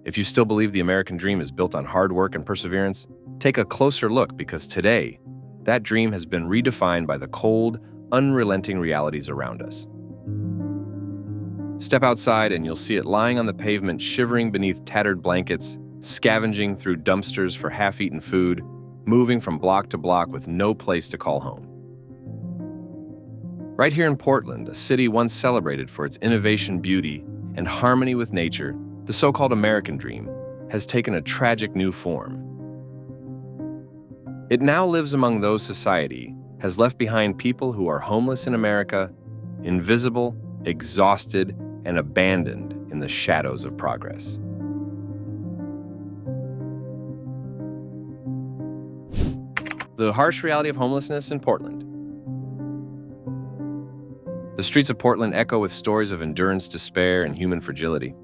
If you still believe the American dream is built on hard work and perseverance, take a closer look because today, that dream has been redefined by the cold, unrelenting realities around us. Step outside and you'll see it lying on the pavement, shivering beneath tattered blankets, scavenging through dumpsters for half-eaten food, moving from block to block with no place to call home. Right here in Portland, a city once celebrated for its innovation, beauty, and harmony with nature, the so-called American dream has taken a tragic new form. It now lives among those society has left behind people who are homeless in America, invisible, exhausted, and abandoned in the shadows of progress. The harsh reality of homelessness in Portland. The streets of Portland echo with stories of endurance, despair, and human fragility.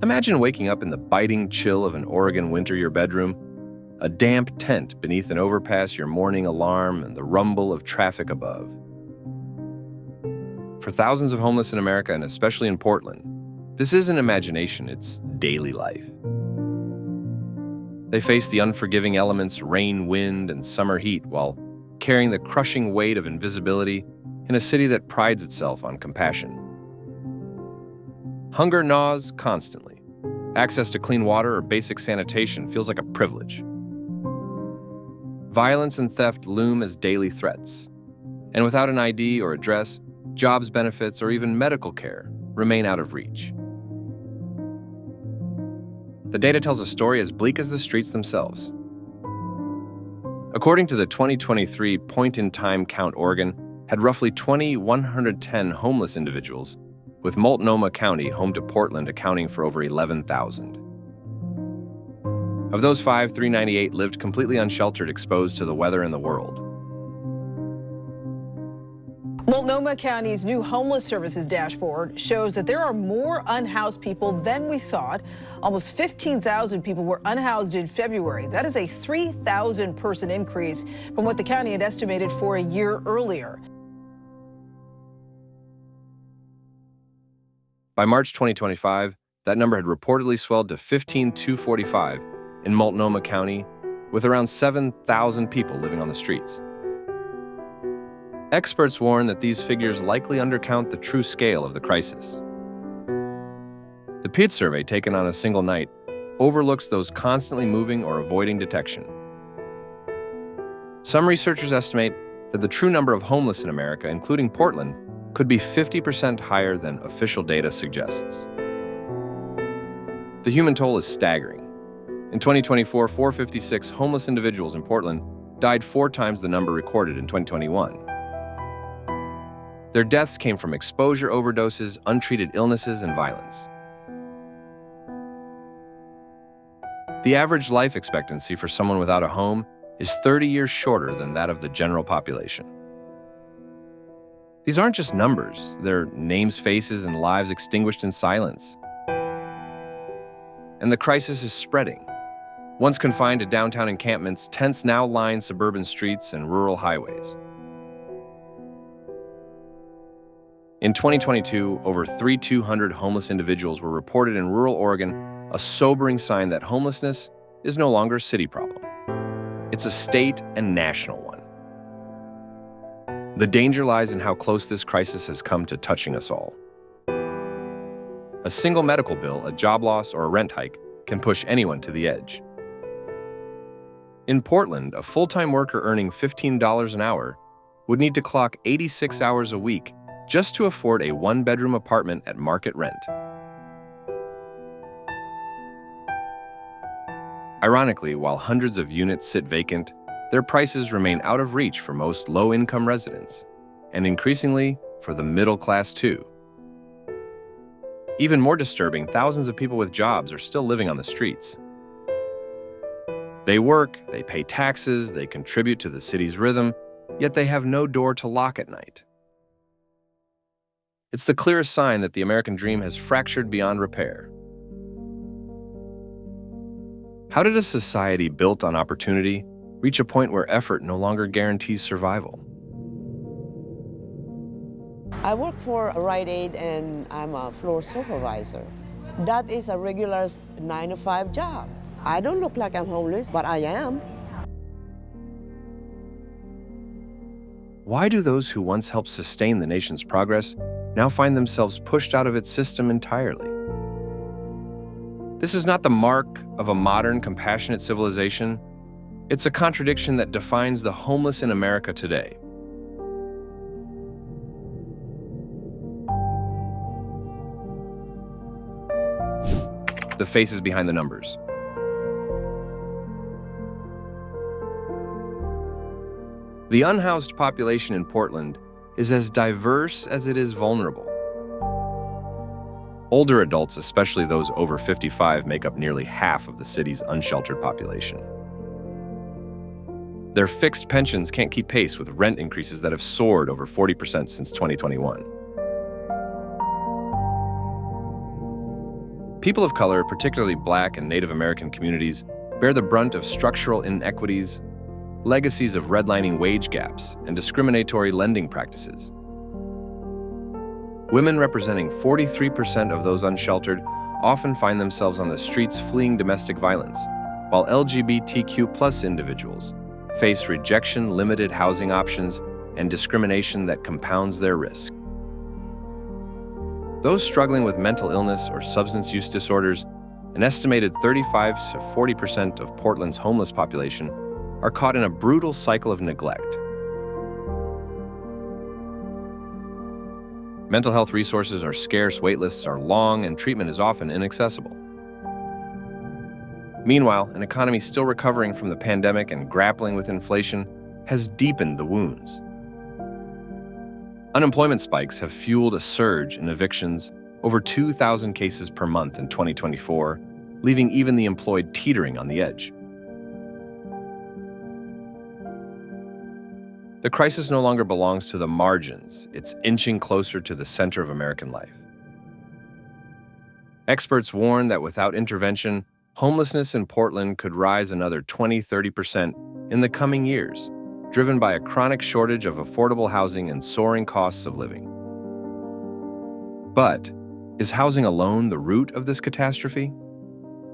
Imagine waking up in the biting chill of an Oregon winter, your bedroom, a damp tent beneath an overpass, your morning alarm, and the rumble of traffic above. For thousands of homeless in America, and especially in Portland, this isn't imagination, it's daily life. They face the unforgiving elements, rain, wind, and summer heat, while carrying the crushing weight of invisibility in a city that prides itself on compassion. Hunger gnaws constantly. Access to clean water or basic sanitation feels like a privilege. Violence and theft loom as daily threats. And without an ID or address, jobs, benefits, or even medical care remain out of reach. The data tells a story as bleak as the streets themselves. According to the 2023 point-in-time count, Oregon had roughly 2,110 homeless individuals, with Multnomah County, home to Portland, accounting for over 11,000. Of those 398 lived completely unsheltered, exposed to the weather and the world. Multnomah County's new homeless services dashboard shows that there are more unhoused people than we thought. Almost 15,000 people were unhoused in February. That is a 3,000-person increase from what the county had estimated for a year earlier. By March 2025, that number had reportedly swelled to 15,245 in Multnomah County, with around 7,000 people living on the streets. Experts warn that these figures likely undercount the true scale of the crisis. The PID survey, taken on a single night, overlooks those constantly moving or avoiding detection. Some researchers estimate that the true number of homeless in America, including Portland, could be 50% higher than official data suggests. The human toll is staggering. In 2024, 456 homeless individuals in Portland died 4 times the number recorded in 2021. Their deaths came from exposure, overdoses, untreated illnesses, and violence. The average life expectancy for someone without a home is 30 years shorter than that of the general population. These aren't just numbers, they're names, faces, and lives extinguished in silence. And the crisis is spreading. Once confined to downtown encampments, tents now line suburban streets and rural highways. In 2022, over 3,200 homeless individuals were reported in rural Oregon, a sobering sign that homelessness is no longer a city problem. It's a state and national one. The danger lies in how close this crisis has come to touching us all. A single medical bill, a job loss, or a rent hike can push anyone to the edge. In Portland, a full-time worker earning $15 an hour would need to clock 86 hours a week just to afford a 1-bedroom apartment at market rent. Ironically, while hundreds of units sit vacant, their prices remain out of reach for most low-income residents, and increasingly for the middle class too. Even more disturbing, thousands of people with jobs are still living on the streets. They work, they pay taxes, they contribute to the city's rhythm, yet they have no door to lock at night. It's the clearest sign that the American dream has fractured beyond repair. How did a society built on opportunity reach a point where effort no longer guarantees survival? I work for Rite Aid and I'm a floor supervisor. That is a regular 9-to-5 job. I don't look like I'm homeless, but I am. Why do those who once helped sustain the nation's progress now find themselves pushed out of its system entirely? This is not the mark of a modern, compassionate civilization. It's a contradiction that defines the homeless in America today. The faces behind the numbers. The unhoused population in Portland is as diverse as it is vulnerable. Older adults, especially those over 55, make up nearly half of the city's unsheltered population. Their fixed pensions can't keep pace with rent increases that have soared over 40% since 2021. People of color, particularly Black and Native American communities, bear the brunt of structural inequities, legacies of redlining wage gaps, and discriminatory lending practices. Women, representing 43% of those unsheltered, often find themselves on the streets fleeing domestic violence, while LGBTQ+ individuals face rejection, limited housing options, and discrimination that compounds their risk. Those struggling with mental illness or substance use disorders, an estimated 35 to 40% of Portland's homeless population, are caught in a brutal cycle of neglect. Mental health resources are scarce, waitlists are long, and treatment is often inaccessible. Meanwhile, an economy still recovering from the pandemic and grappling with inflation has deepened the wounds. Unemployment spikes have fueled a surge in evictions, over 2,000 cases per month in 2024, leaving even the employed teetering on the edge. The crisis no longer belongs to the margins, it's inching closer to the center of American life. Experts warn that without intervention, homelessness in Portland could rise another 20–30% in the coming years, driven by a chronic shortage of affordable housing and soaring costs of living. But is housing alone the root of this catastrophe?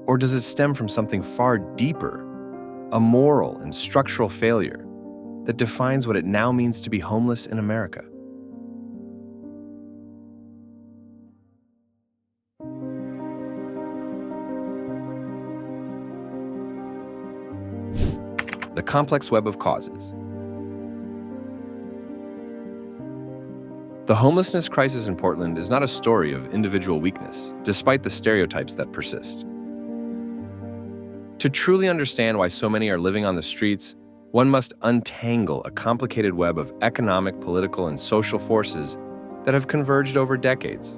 Or does it stem from something far deeper, a moral and structural failure that defines what it now means to be homeless in America? The complex web of causes. The homelessness crisis in Portland is not a story of individual weakness, despite the stereotypes that persist. To truly understand why so many are living on the streets, one must untangle a complicated web of economic, political, and social forces that have converged over decades.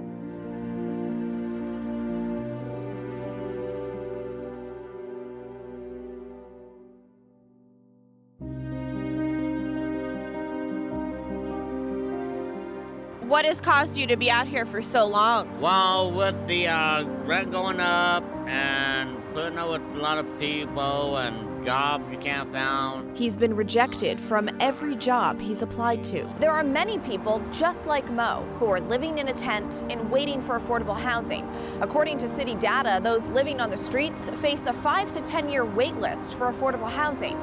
What has caused you to be out here for so long? Well, with the rent going up and putting up with a lot of people and jobs you can't find. He's been rejected from every job he's applied to. There are many people just like Mo who are living in a tent and waiting for affordable housing. According to city data, those living on the streets face a 5 to 10 year wait list for affordable housing.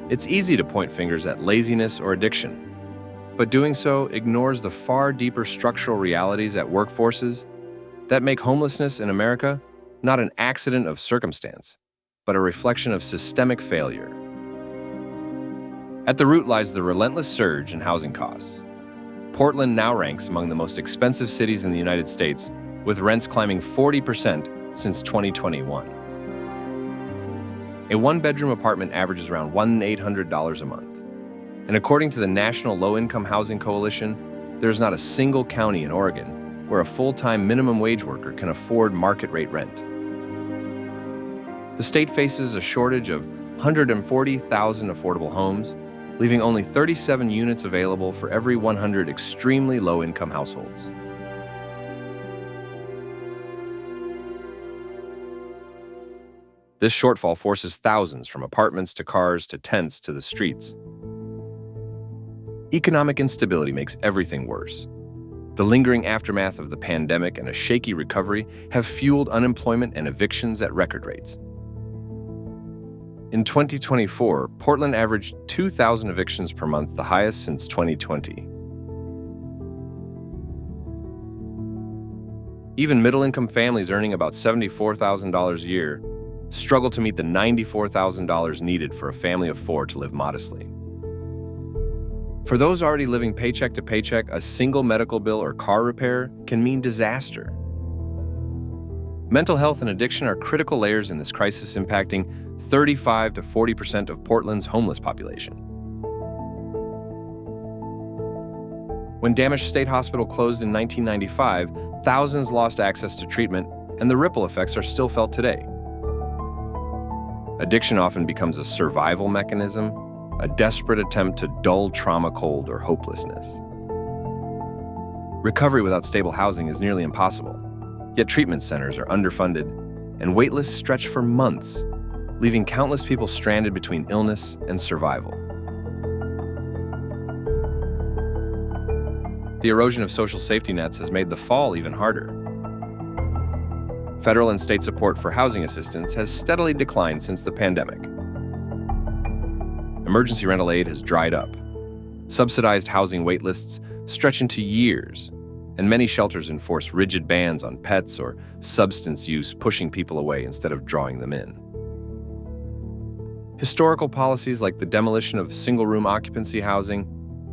It's easy to point fingers at laziness or addiction, but doing so ignores the far deeper structural realities at workforces that make homelessness in America not an accident of circumstance, but a reflection of systemic failure. At the root lies the relentless surge in housing costs. Portland now ranks among the most expensive cities in the United States, with rents climbing 40% since 2021. A one-bedroom apartment averages around $1,800 a month. And according to the National Low-Income Housing Coalition, there's not a single county in Oregon where a full-time minimum wage worker can afford market-rate rent. The state faces a shortage of 140,000 affordable homes, leaving only 37 units available for every 100 extremely low-income households. This shortfall forces thousands from apartments to cars to tents to the streets. Economic instability makes everything worse. The lingering aftermath of the pandemic and a shaky recovery have fueled unemployment and evictions at record rates. In 2024, Portland averaged 2,000 evictions per month, the highest since 2020. Even middle-income families earning about $74,000 a year struggle to meet the $94,000 needed for a family of four to live modestly. For those already living paycheck to paycheck, a single medical bill or car repair can mean disaster. Mental health and addiction are critical layers in this crisis, impacting 35 to 40% of Portland's homeless population. When Dammasch State Hospital closed in 1995, thousands lost access to treatment, and the ripple effects are still felt today. Addiction often becomes a survival mechanism, a desperate attempt to dull trauma cold or hopelessness. Recovery without stable housing is nearly impossible, yet treatment centers are underfunded, and wait lists stretch for months, leaving countless people stranded between illness and survival. The erosion of social safety nets has made the fall even harder. Federal and state support for housing assistance has steadily declined since the pandemic. Emergency rental aid has dried up. Subsidized housing waitlists stretch into years, and many shelters enforce rigid bans on pets or substance use, pushing people away instead of drawing them in. Historical policies like the demolition of single-room occupancy housing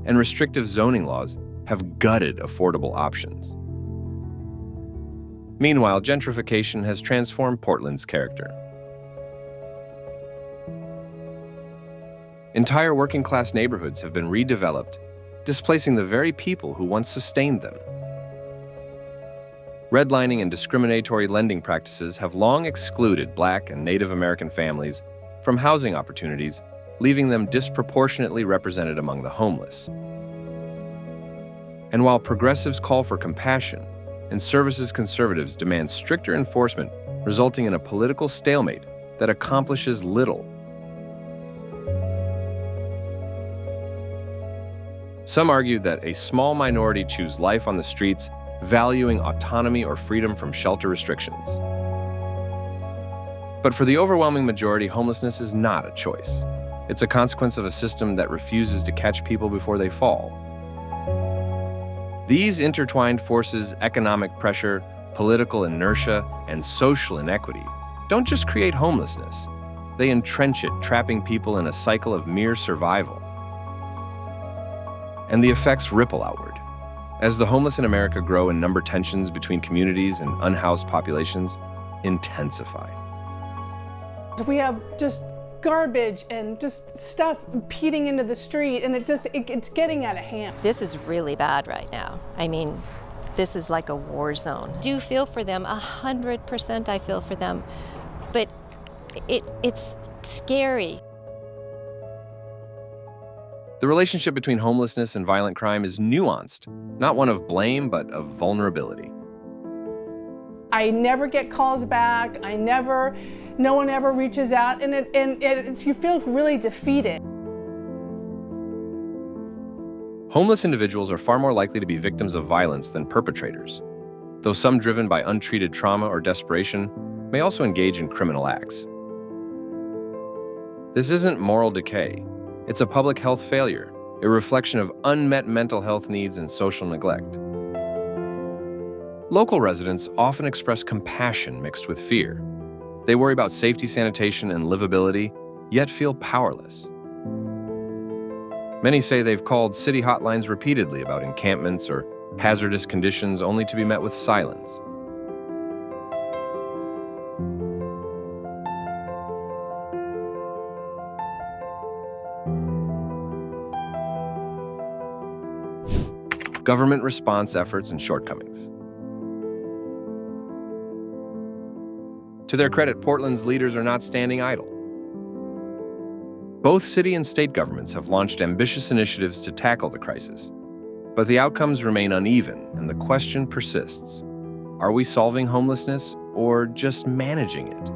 and restrictive zoning laws have gutted affordable options. Meanwhile, gentrification has transformed Portland's character. Entire working-class neighborhoods have been redeveloped, displacing the very people who once sustained them. Redlining and discriminatory lending practices have long excluded Black and Native American families from housing opportunities, leaving them disproportionately represented among the homeless. And while progressives call for compassion and services conservatives demand stricter enforcement, resulting in a political stalemate that accomplishes little. Some argue that a small minority choose life on the streets, valuing autonomy or freedom from shelter restrictions. But for the overwhelming majority, homelessness is not a choice. It's a consequence of a system that refuses to catch people before they fall. These intertwined forces, economic pressure, political inertia, and social inequity, don't just create homelessness. They entrench it, trapping people in a cycle of mere survival. And the effects ripple outward. As the homeless in America grow and number tensions between communities and unhoused populations intensify. We have just garbage and just stuff peeling into the street, and it's getting out of hand. This is really bad right now. I mean, this is like a war zone. I do feel for them, 100% I feel for them, but it's scary. The relationship between homelessness and violent crime is nuanced, not one of blame, but of vulnerability. I never get calls back. No one ever reaches out, and you feel really defeated. Homeless individuals are far more likely to be victims of violence than perpetrators, though some driven by untreated trauma or desperation may also engage in criminal acts. This isn't moral decay. It's a public health failure, a reflection of unmet mental health needs and social neglect. Local residents often express compassion mixed with fear. They worry about safety, sanitation, and livability, yet feel powerless. Many say they've called city hotlines repeatedly about encampments or hazardous conditions, only to be met with silence. Government response efforts and shortcomings. To their credit, Portland's leaders are not standing idle. Both city and state governments have launched ambitious initiatives to tackle the crisis, but the outcomes remain uneven, and the question persists: are we solving homelessness or just managing it?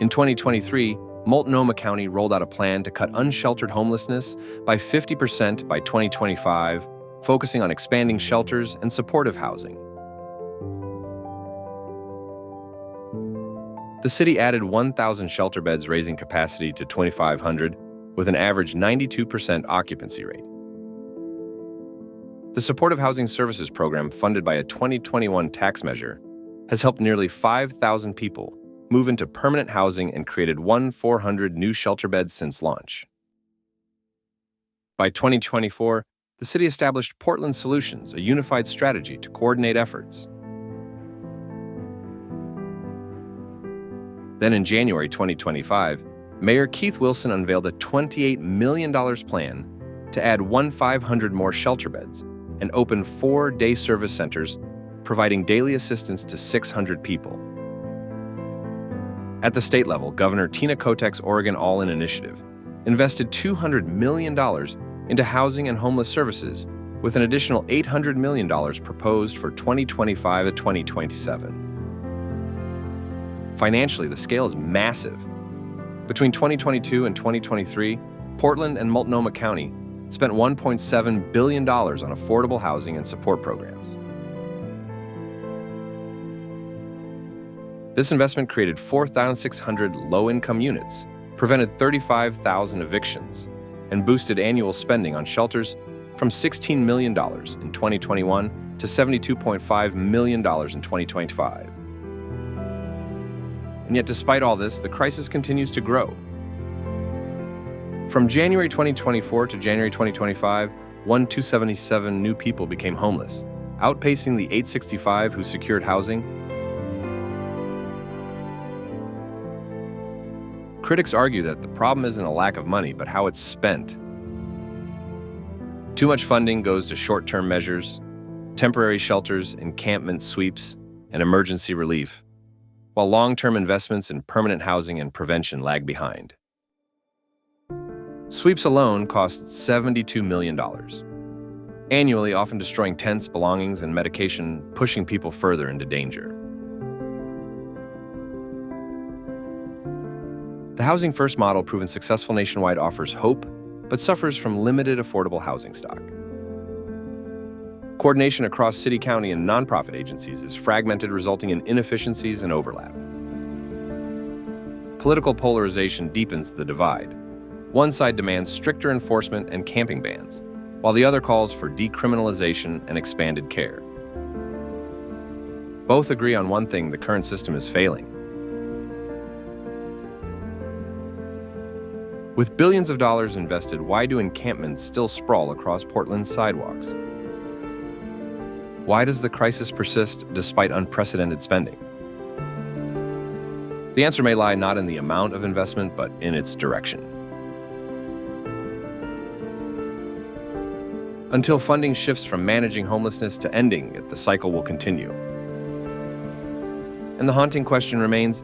In 2023, Multnomah County rolled out a plan to cut unsheltered homelessness by 50% by 2025 focusing on expanding shelters and supportive housing. The city added 1,000 shelter beds, raising capacity to 2,500, with an average 92% occupancy rate. The Supportive Housing Services Program, funded by a 2021 tax measure, has helped nearly 5,000 people move into permanent housing and created 1,400 new shelter beds since launch. By 2024, the city established Portland Solutions, a unified strategy to coordinate efforts. Then in January 2025, Mayor Keith Wilson unveiled a $28 million plan to add 1,500 more shelter beds and open 4 day service centers, providing daily assistance to 600 people. At the state level, Governor Tina Kotek's Oregon All-In initiative invested $200 million into housing and homeless services, with an additional $800 million proposed for 2025 to 2027. Financially, the scale is massive. Between 2022 and 2023, Portland and Multnomah County spent $1.7 billion on affordable housing and support programs. This investment created 4,600 low-income units, prevented 35,000 evictions, and boosted annual spending on shelters from $16 million in 2021 to $72.5 million in 2025. And yet, despite all this, the crisis continues to grow. From January 2024 to January 2025, 277 new people became homeless, outpacing the 865 who secured housing. Critics argue that the problem isn't a lack of money, but how it's spent. Too much funding goes to short-term measures, temporary shelters, encampment sweeps, and emergency relief, while long-term investments in permanent housing and prevention lag behind. Sweeps alone cost $72 million, annually, often destroying tents, belongings, and medication, pushing people further into danger. The Housing First model, proven successful nationwide, offers hope, but suffers from limited affordable housing stock. Coordination across city, county, and nonprofit agencies is fragmented, resulting in inefficiencies and overlap. Political polarization deepens the divide. One side demands stricter enforcement and camping bans, while the other calls for decriminalization and expanded care. Both agree on one thing: the current system is failing. With billions of dollars invested, why do encampments still sprawl across Portland's sidewalks? Why does the crisis persist despite unprecedented spending? The answer may lie not in the amount of investment, but in its direction. Until funding shifts from managing homelessness to ending it, the cycle will continue. And the haunting question remains,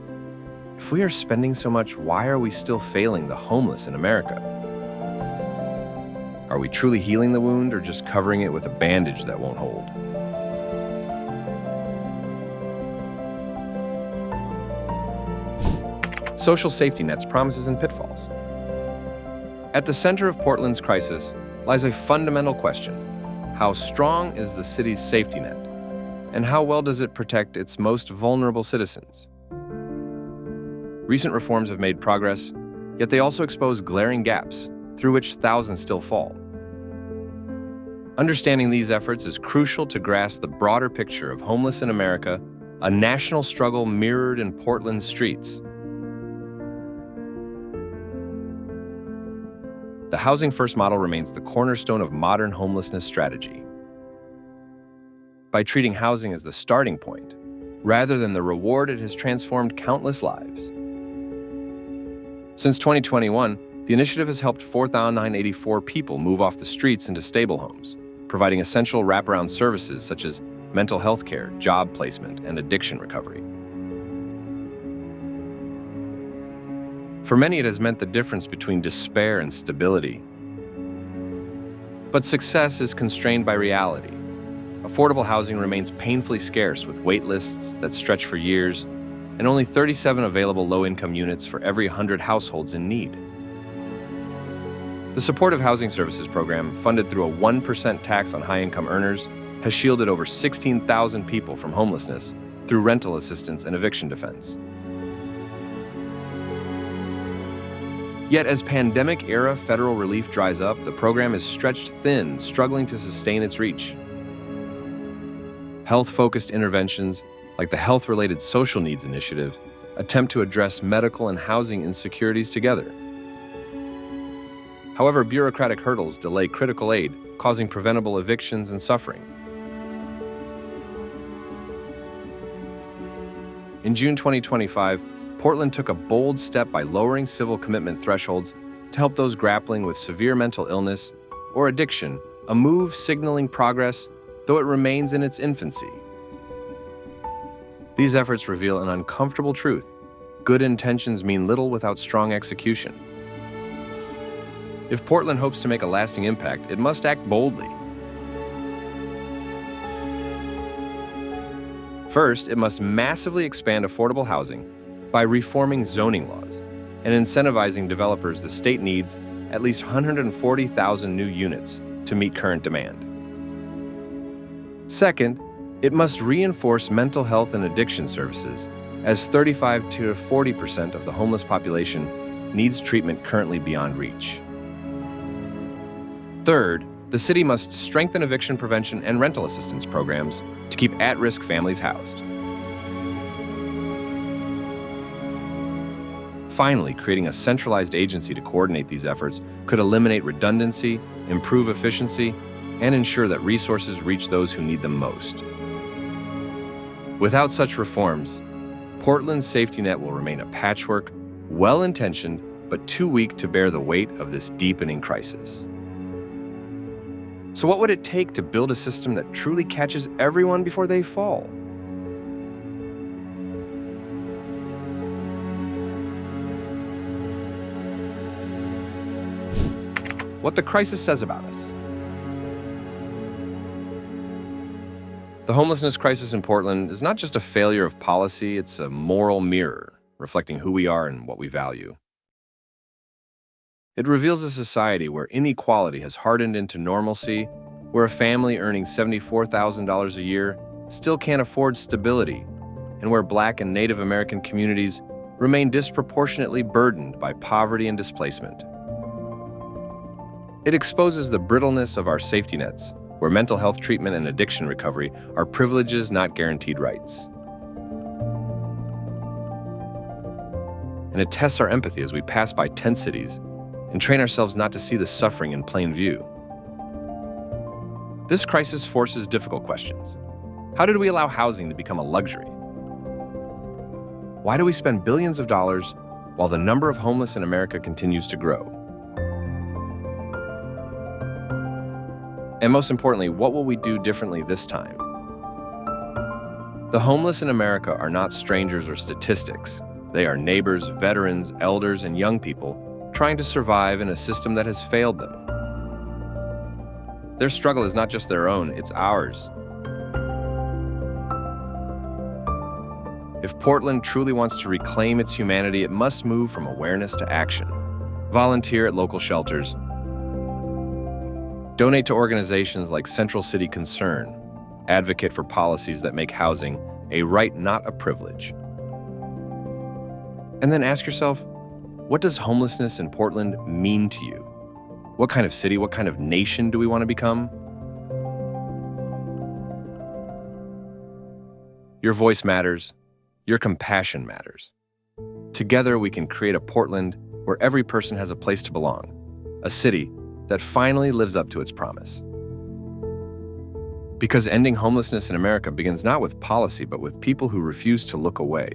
if we are spending so much, why are we still failing the homeless in America? Are we truly healing the wound, or just covering it with a bandage that won't hold? Social safety nets, promises, and pitfalls. At the center of Portland's crisis lies a fundamental question: how strong is the city's safety net, and how well does it protect its most vulnerable citizens? Recent reforms have made progress, yet they also expose glaring gaps through which thousands still fall. Understanding these efforts is crucial to grasp the broader picture of homeless in America, a national struggle mirrored in Portland's streets. The Housing First model remains the cornerstone of modern homelessness strategy. By treating housing as the starting point, rather than the reward, it has transformed countless lives. Since 2021, the initiative has helped 4,984 people move off the streets into stable homes, providing essential wraparound services such as mental health care, job placement, and addiction recovery. For many, it has meant the difference between despair and stability. But success is constrained by reality. Affordable housing remains painfully scarce, with wait lists that stretch for years, and only 37 available low-income units for every 100 households in need. The Supportive Housing Services program, funded through a 1% tax on high-income earners, has shielded over 16,000 people from homelessness through rental assistance and eviction defense. Yet as pandemic-era federal relief dries up, the program is stretched thin, struggling to sustain its reach. Health-focused interventions, like the Health-Related Social Needs Initiative, attempt to address medical and housing insecurities together. However, bureaucratic hurdles delay critical aid, causing preventable evictions and suffering. In June 2025, Portland took a bold step by lowering civil commitment thresholds to help those grappling with severe mental illness or addiction, a move signaling progress, though it remains in its infancy. These efforts reveal an uncomfortable truth: good intentions mean little without strong execution. If Portland hopes to make a lasting impact, it must act boldly. First, it must massively expand affordable housing by reforming zoning laws and incentivizing developers the state needs at least 140,000 new units to meet current demand. Second, it must reinforce mental health and addiction services, as 35 to 40% of the homeless population needs treatment currently beyond reach. Third, the city must strengthen eviction prevention and rental assistance programs to keep at-risk families housed. Finally, creating a centralized agency to coordinate these efforts could eliminate redundancy, improve efficiency, and ensure that resources reach those who need them most. Without such reforms, Portland's safety net will remain a patchwork, well-intentioned, but too weak to bear the weight of this deepening crisis. So what would it take to build a system that truly catches everyone before they fall? What the crisis says about us. The homelessness crisis in Portland is not just a failure of policy, it's a moral mirror reflecting who we are and what we value. It reveals a society where inequality has hardened into normalcy, where a family earning $74,000 a year still can't afford stability, and where Black and Native American communities remain disproportionately burdened by poverty and displacement. It exposes the brittleness of our safety nets, where mental health treatment and addiction recovery are privileges, not guaranteed rights. And it tests our empathy as we pass by tent cities and train ourselves not to see the suffering in plain view. This crisis forces difficult questions. How did we allow housing to become a luxury? Why do we spend billions of dollars while the number of homeless in America continues to grow? And most importantly, what will we do differently this time? The homeless in America are not strangers or statistics. They are neighbors, veterans, elders, and young people trying to survive in a system that has failed them. Their struggle is not just their own, it's ours. If Portland truly wants to reclaim its humanity, it must move from awareness to action. Volunteer at local shelters. Donate to organizations like Central City Concern. Advocate for policies that make housing a right, not a privilege. And then ask yourself, what does homelessness in Portland mean to you? What kind of city, what kind of nation do we want to become? Your voice matters. Your compassion matters. Together, we can create a Portland where every person has a place to belong, a city that finally lives up to its promise. Because ending homelessness in America begins not with policy, but with people who refuse to look away.